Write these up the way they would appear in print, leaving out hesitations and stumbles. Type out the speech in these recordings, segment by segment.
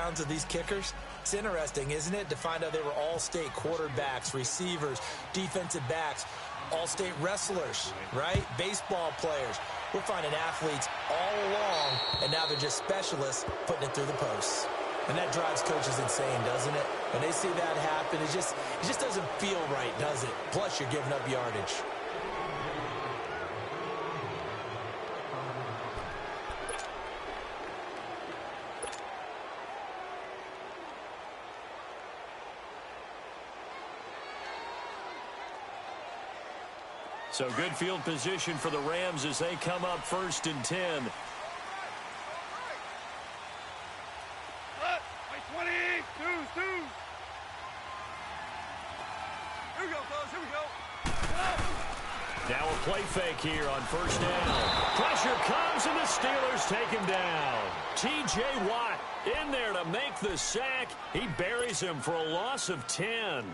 backgrounds of these kickers? It's interesting, isn't it, to find out they were all-state quarterbacks, receivers, defensive backs, all-state wrestlers, right? Baseball players. We're finding athletes all along, and now they're just specialists putting it through the posts. And that drives coaches insane, doesn't it? When they see that happen, it just doesn't feel right, does it? Plus, you're giving up yardage. So good field position for the Rams as they come up 1st and 10. Now a play fake here on 1st down. Pressure comes and the Steelers take him down. T.J. Watt in there to make the sack. He buries him for a loss of 10.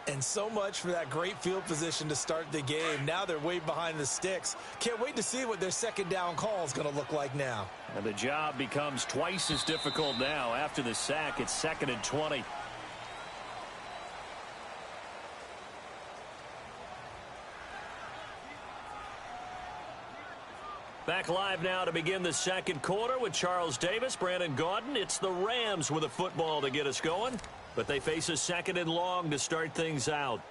And so much for that great field position to start the game. Now they're way behind the sticks. Can't wait to see what their 2nd down call is going to look like now. And the job becomes twice as difficult now. After the sack, it's 2nd and 20. Back live now to begin the 2nd quarter with Charles Davis, Brandon Gaudin. It's the Rams with a football to get us going, but they face a 2nd and long to start things out.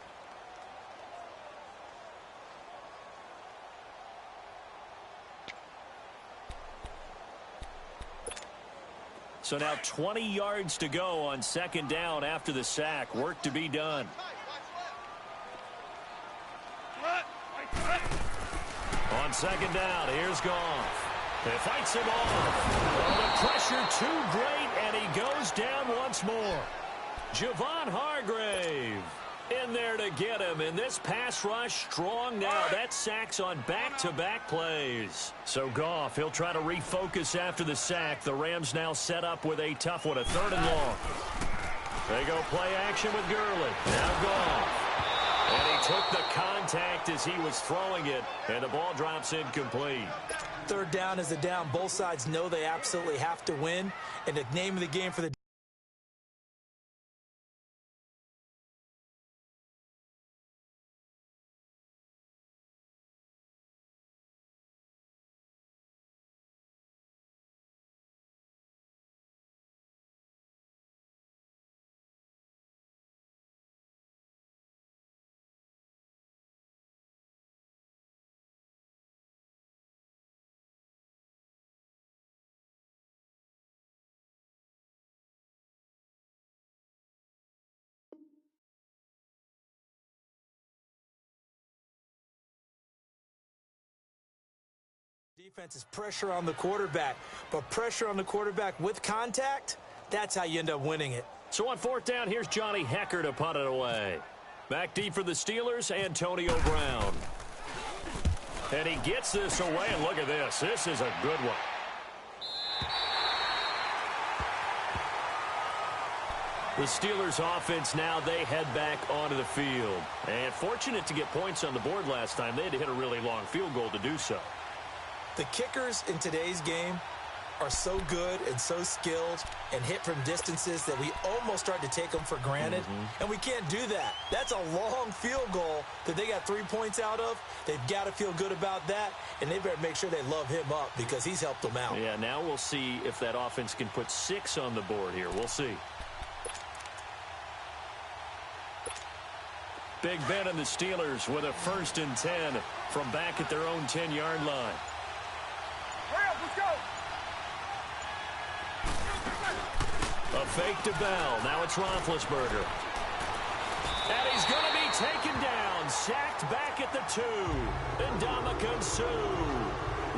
So now 20 yards to go on 2nd down after the sack. Work to be done. On 2nd down, here's Goff. He fights him off. Oh, the pressure too great, and he goes down once more. Javon Hargrave in there to get him, and this pass rush strong now. That sack's on back-to-back plays. So Goff, he'll try to refocus after the sack. The Rams now set up with a tough one, a 3rd and long. They go play action with Gurley. Now Goff. And he took the contact as he was throwing it, and the ball drops incomplete. 3rd down is a down. Both sides know they absolutely have to win, and the name of the game for the defense is pressure on the quarterback, but pressure on the quarterback with contact, that's how you end up winning it. So on 4th down, here's Johnny Hecker to punt it away. Back deep for the Steelers, Antonio Brown. And he gets this away, and look at this. This is a good one. The Steelers offense now, they head back onto the field. And fortunate to get points on the board last time. They had to hit a really long field goal to do so. The kickers in today's game are so good and so skilled and hit from distances that we almost start to take them for granted. And we can't do that. That's a long field goal that they got 3 points out of. They've got to feel good about that, and they better make sure they love him up because he's helped them out. Yeah, now we'll see if that offense can put 6 on the board here. We'll see. Big Ben and the Steelers with a 1st and 10 from back at their own 10-yard line. Hurry up, let's go! A fake to Bell. Now it's Roethlisberger. And he's going to be taken down. Sacked back at the 2. Ndamukong Suh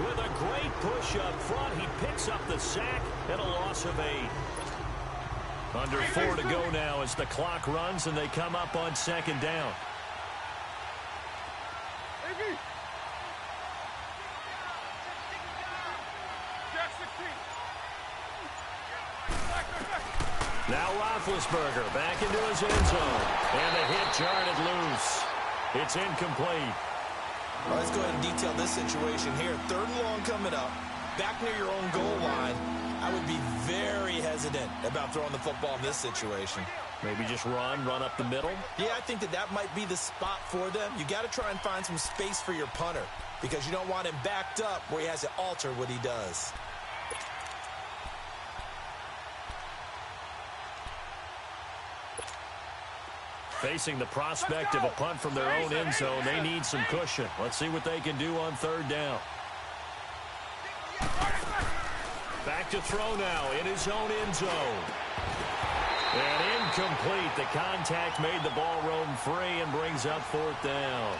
with a great push up front. He picks up the sack and a loss of 8. Under 4 to go now as the clock runs and they come up on 2nd down. Now Roethlisberger back into his end zone. And the hit jarred loose. It's incomplete. Well, let's go ahead and detail this situation here. 3rd and long coming up. back near your own goal line, I would be very hesitant about throwing the football in this situation. Maybe just run up the middle? Yeah, I think that might be the spot for them. You got to try and find some space for your punter because you don't want him backed up where he has to alter what he does. Facing the prospect of a punt from their own end zone, they need some cushion. Let's see what they can do on third down. Back to throw now in his own end zone. And incomplete. The contact made the ball roam free and brings up fourth down.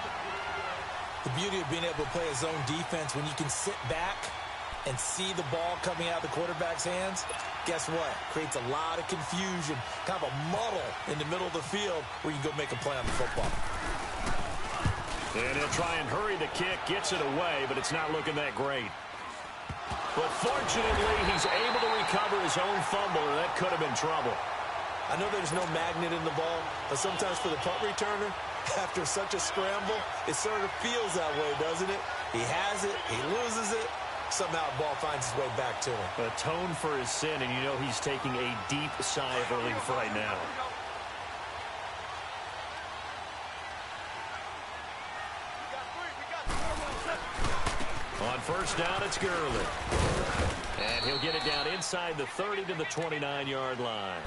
The beauty of being able to play a zone defense when you can sit back and see the ball coming out of the quarterback's hands, guess what? Creates a lot of confusion, kind of a muddle in the middle of the field where you can go make a play on the football. And he'll try and hurry the kick, gets it away, but it's not looking that great. But fortunately, he's able to recover his own fumble, or that could have been trouble. I know there's no magnet in the ball, but sometimes for the punt returner, after such a scramble, it sort of feels that way, doesn't it? He has it, he loses it, somehow the ball finds its way back to him. Atone for his sin, and you know he's taking a deep sigh of relief right now. On first down, it's Gurley. And he'll get it down inside the 30 to the 29-yard line.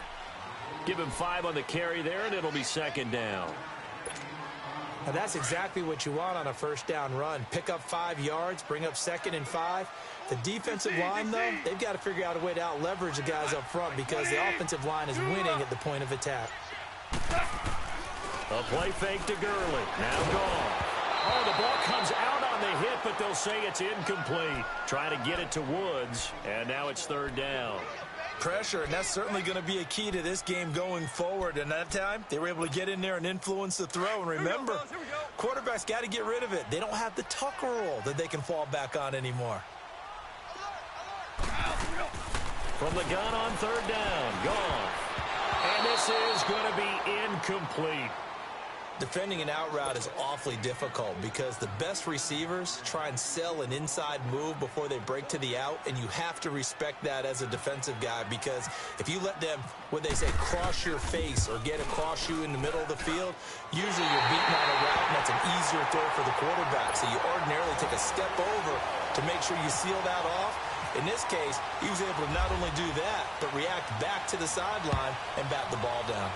Give him 5 on the carry there, and it'll be second down. Now that's exactly what you want on a first down run. Pick up 5 yards, bring up 2nd and 5. The defensive line, though, they've got to figure out a way to out-leverage the guys up front because the offensive line is winning at the point of attack. A play fake to Gurley. Now gone. Oh, the ball comes out on the hit, but they'll say it's incomplete. Trying to get it to Woods, and now it's third down. Pressure, and that's certainly going to be a key to this game going forward. And that time, they were able to get in there and influence the throw. And remember, quarterbacks got to get rid of it. They don't have the Tucker rule that they can fall back on anymore. From the gun on third down, gone. And this is going to be incomplete. Defending an out route is awfully difficult because the best receivers try and sell an inside move before they break to the out, and you have to respect that as a defensive guy because if you let them, what they say, cross your face or get across you in the middle of the field, usually you're beating on a route, and that's an easier throw for the quarterback. So you ordinarily take a step over to make sure you seal that off. In this case, he was able to not only do that, but react back to the sideline and bat the ball down.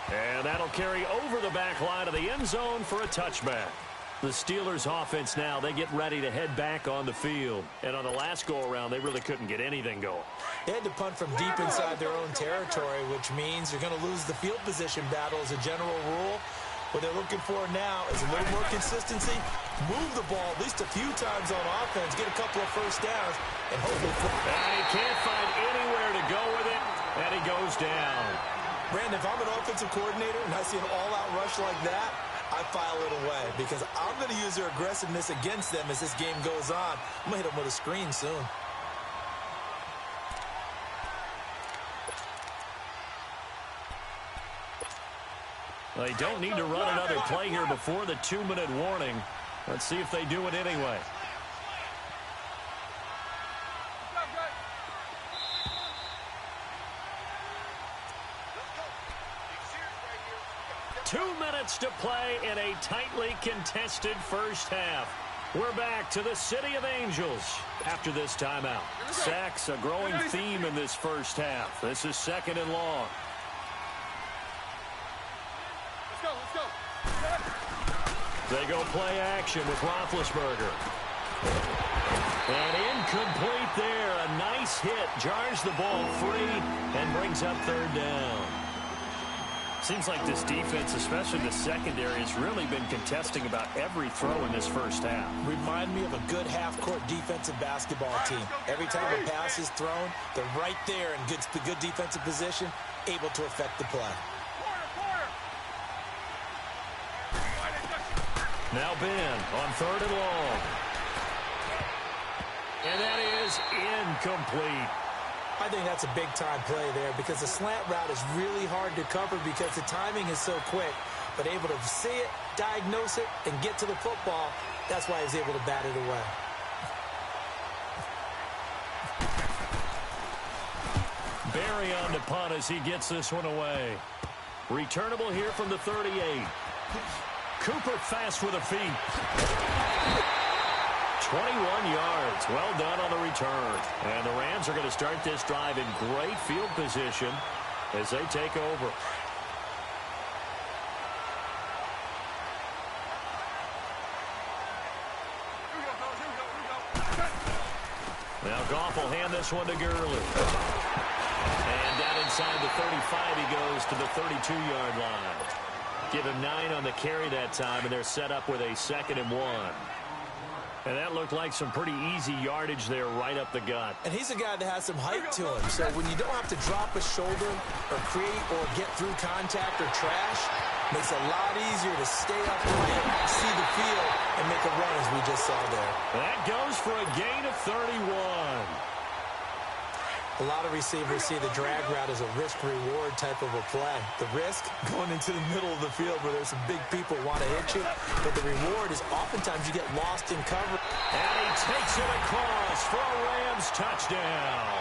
And that'll carry over the back line of the end zone for a touchback. The Steelers' offense now, they get ready to head back on the field. And on the last go-around, they really couldn't get anything going. They had to punt from deep inside their own territory, which means you're going to lose the field position battle as a general rule. What they're looking for now is a little more consistency, move the ball at least a few times on offense, get a couple of first downs, and hopefully... And he can't find anywhere to go with it, and he goes down. Brandon, if I'm an offensive coordinator and I see an all-out rush like that, I file it away because I'm going to use their aggressiveness against them as this game goes on. I'm going to hit them with a screen soon. They don't need to run another play here before the 2-minute warning. Let's see if they do it anyway. Two minutes to play in a tightly contested first half. We're back to the City of Angels after this timeout. Sacks, a growing theme in this first half. This is 2nd and long. Let's go. They go play action with Roethlisberger. And incomplete there. A nice hit. Jars the ball free and brings up third down. Seems like this defense, especially the secondary, has really been contesting about every throw in this first half. Remind me of a good half-court defensive basketball team. Every time a pass is thrown, they're right there in good defensive position, able to affect the play. Now Ben on 3rd and long. And that is incomplete. I think that's a big-time play there because the slant route is really hard to cover because the timing is so quick. But able to see it, diagnose it, and get to the football. That's why he's able to bat it away. Barry on to punt as he gets this one away. Returnable here from the 38. Cooper fast with the feet. 21 yards. Well done on the return. And the Rams are going to start this drive in great field position as they take over. Now Goff will hand this one to Gurley. And down inside the 35, he goes to the 32-yard line. Give him 9 on the carry that time, and they're set up with a 2nd and 1. And that looked like some pretty easy yardage there right up the gut. And he's a guy that has some height to him. So when you don't have to drop a shoulder or create or get through contact or trash, makes it a lot easier to stay upright, see the field, and make a run as we just saw there. That goes for a gain of 31. A lot of receivers see the drag route as a risk-reward type of a play. The risk, going into the middle of the field where there's some big people want to hit you. But the reward is oftentimes you get lost in cover. And he takes it across for a Rams touchdown.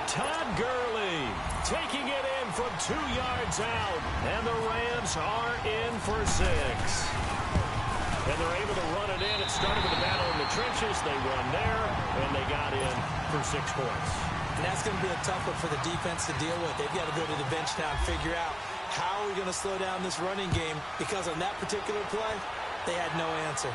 Todd Gurley taking it in from 2 yards out. And the Rams are in for 6. And they're able to run it in. It started with a battle in the trenches. They won there, and they got in for 6 points. And that's going to be a tough one for the defense to deal with. They've got to go to the bench now and figure out how are we going to slow down this running game, because on that particular play, they had no answer.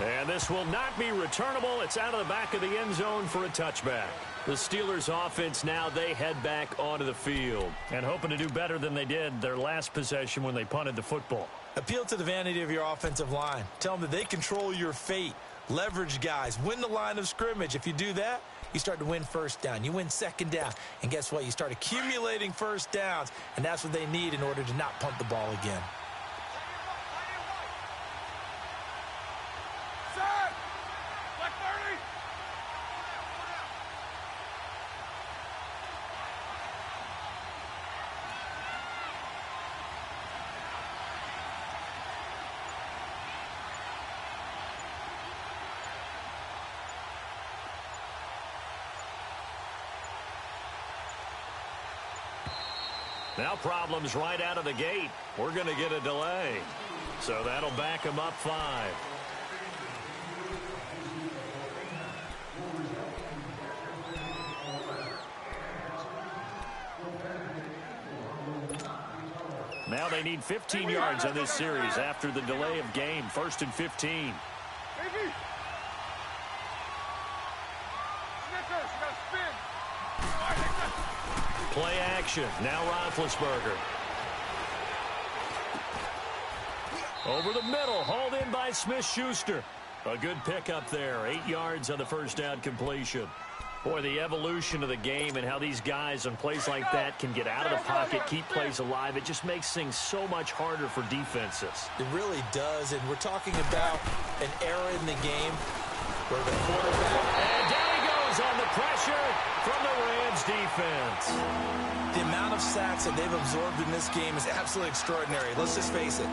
And this will not be returnable. It's out of the back of the end zone for a touchback. The Steelers offense now, they head back onto the field and hoping to do better than they did their last possession when they punted the football. Appeal to the vanity of your offensive line. Tell them that they control your fate. Leverage guys. Win the line of scrimmage. If you do that, you start to win first down. You win second down. And guess what? You start accumulating first downs. And that's what they need in order to not punt the ball again. Now problems right out of the gate. We're going to get a delay. So that'll back them up 5. Now they need 15 yards on this series after the delay of game. 1st and 15. Play action. Now Roethlisberger. Over the middle. Hauled in by Smith-Schuster. A good pickup there. 8 yards on the first down completion. Boy, the evolution of the game and how these guys on plays like that can get out of the pocket, keep plays alive. It just makes things so much harder for defenses. It really does. And we're talking about an era in the game where the quarterback... And down he goes on the pressure from the Rams defense. The amount of sacks that they've absorbed in this game is absolutely extraordinary. Let's just face it.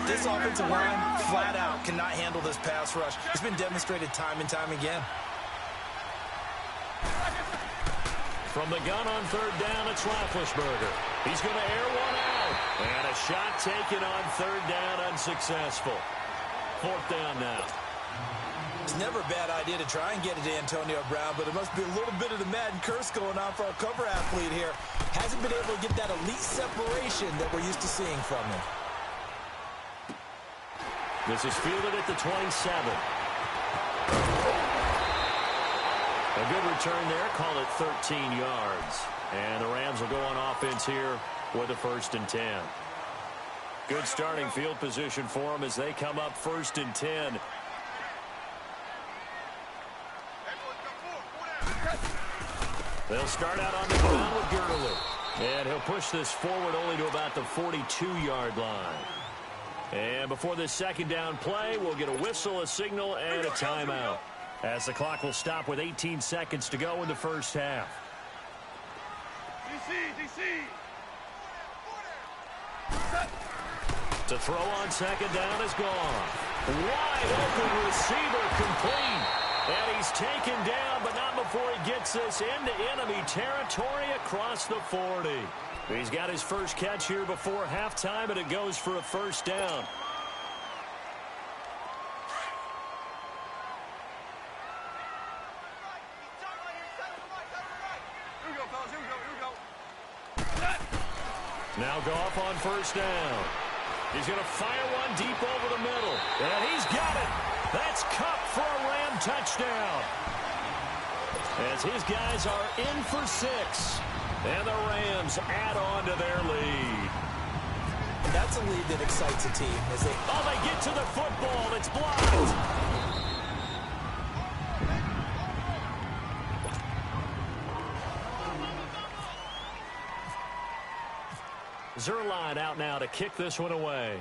This offensive line, flat out, cannot handle this pass rush. It's been demonstrated time and time again. From the gun on 3rd down, it's Roethlisberger. He's going to air one out. And a shot taken on 3rd down, unsuccessful. 4th down now. It's never a bad idea to try and get it to Antonio Brown, but there must be a little bit of the Madden curse going on for our cover athlete here. Hasn't been able to get that elite separation that we're used to seeing from him. This is fielded at the 27. A good return there. Call it 13 yards. And the Rams will go on offense here with a 1st and 10. Good starting field position for them as they come up 1st and 10. They'll start out on the ground with Gurley. And he'll push this forward only to about the 42-yard line. And before this 2nd down play, we'll get a whistle, a signal, and a timeout, as the clock will stop with 18 seconds to go in the first half. DC. To throw on second down is gone. Wide open receiver complete. And he's taken down, but not before he gets this into enemy territory across the 40. He's got his first catch here before halftime, and it goes for a first down. Now Goff on first down. He's going to fire one deep over the middle. And he's got it. That's Kupp for a Ram touchdown. As his guys are in for 6. And the Rams add on to their lead. That's a lead that excites a team. As they get to the football. It's blocked. Zerline out now to kick this one away.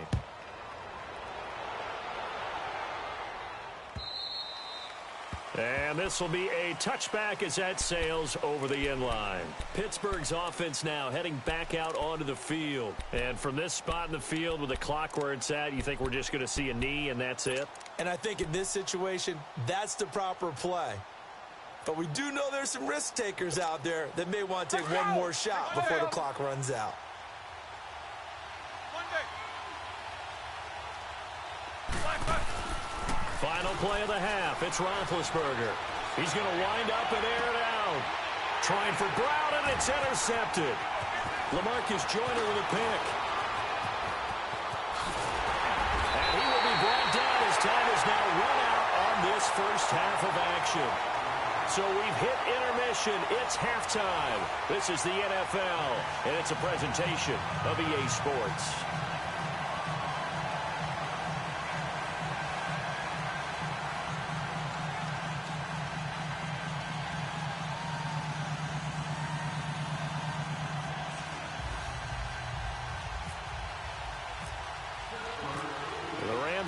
And this will be a touchback as that sails over the end line. Pittsburgh's offense now heading back out onto the field. And from this spot in the field with the clock where it's at, you think we're just going to see a knee and that's it? And I think in this situation, that's the proper play. But we do know there's some risk takers out there that may want to take one more shot before the clock runs out. Final play of the half. It's Roethlisberger. He's going to wind up and air it out. Trying for Brown, and it's intercepted. LaMarcus Joyner with a pick. And he will be brought down as time is now run out on this first half of action. So we've hit intermission. It's halftime. This is the NFL, and it's a presentation of EA Sports.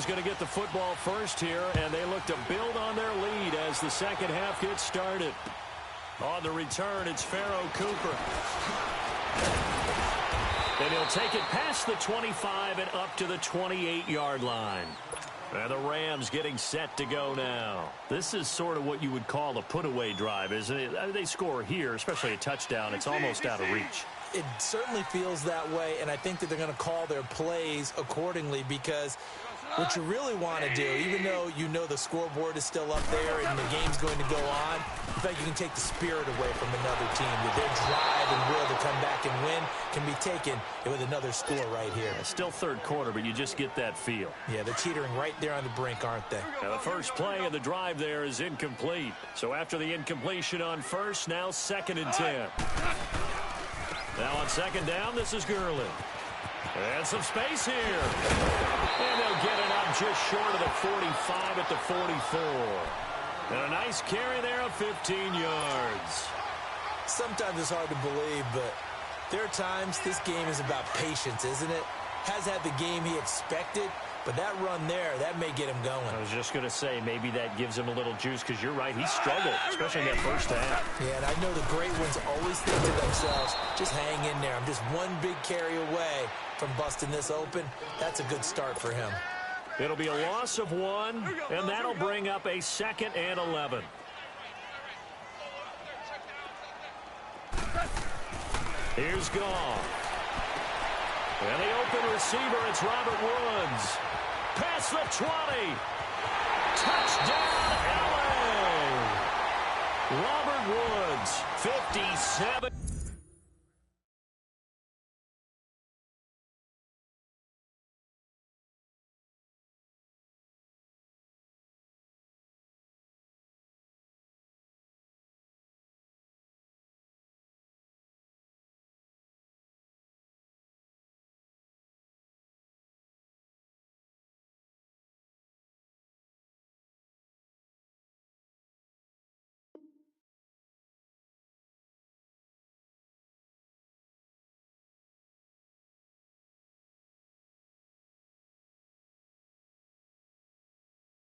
Going to get the football first here, and they look to build on their lead as the second half gets started. On the return, it's Pharaoh Cooper. And he'll take it past the 25 and up to the 28-yard line. And the Rams getting set to go now. This is sort of what you would call a put-away drive, isn't it? They score here, especially a touchdown. It's almost out of reach. It certainly feels that way, and I think that they're going to call their plays accordingly because what you really want to do, even though you know the scoreboard is still up there and the game's going to go on, in fact, you can take the spirit away from another team. That their drive and will to come back and win can be taken with another score right here. It's still third quarter, but you just get that feel. Yeah, they're teetering right there on the brink, aren't they? Now the first play of the drive there is incomplete. So after the incompletion on first, now 2nd and 10. Now on second down, this is Gurley. And some space here. And they'll get it up just short of the 45 at the 44. And a nice carry there of 15 yards. Sometimes it's hard to believe, but there are times this game is about patience, isn't it? Has had the game he expected, but that run there, that may get him going. I was just going to say, maybe that gives him a little juice, because you're right, he struggled, especially in that first half. Yeah, and I know the great ones always think to themselves, just hang in there. I'm just one big carry away from busting this open. That's a good start for him. It'll be a loss of 1, and that'll bring up a 2nd and 11. Here's Goff. And the open receiver, it's Robert Woods. Past the 20. Touchdown, LA. Robert Woods, 57.